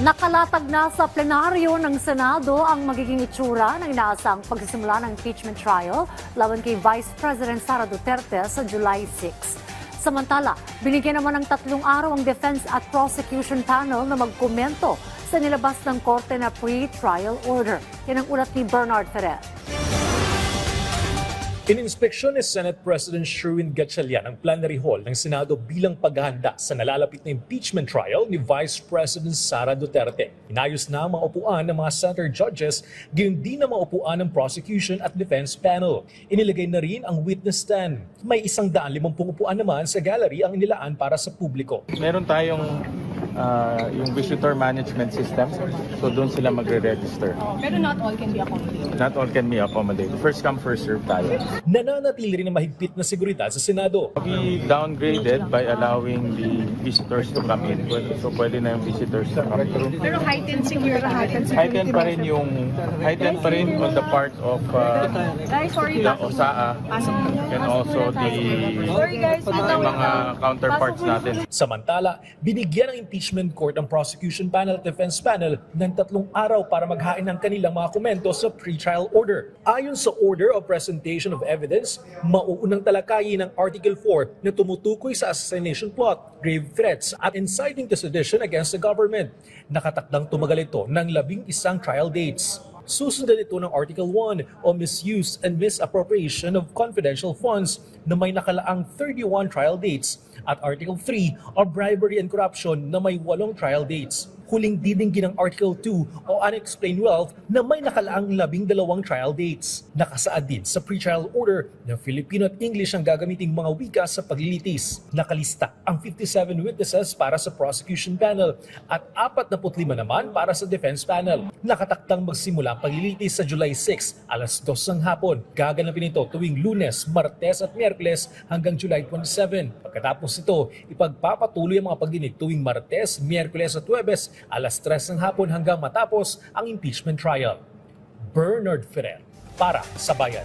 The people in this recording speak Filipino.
Nakalatag na sa plenaryo ng Senado ang magiging itsura ng inaasang pagsisimula ng impeachment trial laban kay Vice President Sara Duterte sa July 6. Samantala, binigyan naman ng 3 araw ang Defense at Prosecution Panel na magkomento sa nilabas ng Korte na pre-trial order. Yan ang ulat ni Bernard Ferrer. Ininspeksyon ni Senate President Sherwin Gatchalian ang plenary hall ng Senado bilang paghahanda sa nalalapit na impeachment trial ni Vice President Sara Duterte. Inayos na ang mga upuan ng mga center judges, gayon din ang mga upuan ng prosecution at defense panel. Inilagay na rin ang witness stand. May 150 upuan naman sa gallery ang inilaan para sa publiko. Meron tayong yung visitor management system, so doon sila magre-register. Pero not all can be accommodated. Not all can be accommodated. First come, first serve tayo. Nananatili rin ang mahigpit na seguridad sa Senado. We downgraded by allowing the visitors to come in. So pwede na yung visitors to come in. Pero heightened security. Heightened pa rin on the part of Guys, sorry. the OSAA and also the mga counterparts natin. Samantala, binigyan ng impeachment court ang prosecution panel at defense panel ng 3 araw para maghain ng kanilang mga komento sa pre-trial order. Ayon sa Order of Presentation of Evidence, mauunang talakayin ng Article 4 na tumutukoy sa assassination plot, grave threats at inciting to sedition against the government. Nakatakdang tumagal ito ng 11 trial dates. Susundan ito ng Article 1 o misuse and misappropriation of confidential funds na may nakalaang 31 trial dates at Article 3 o bribery and corruption na may 8 trial dates. Huling didinggin ng Article 2 o unexplained wealth na may nakalaang 12 trial dates. Nakasaad din sa pre-trial order na Filipino at English ang gagamiting mga wika sa paglilitis. Nakalista ang 57 witnesses para sa prosecution panel at 45 naman para sa defense panel. Nakataktang magsimula ang paglilitis sa July 6, alas 2 ng hapon. Gaganapin ito tuwing Lunes, Martes at Miyerkules hanggang July 27. Pagkatapos ito, ipagpapatuloy ang mga pagdinig tuwing Martes, Miyerkules at Huwebes alas 3 ng hapon hanggang matapos ang impeachment trial. Bernard Ferrer para sa Bayan.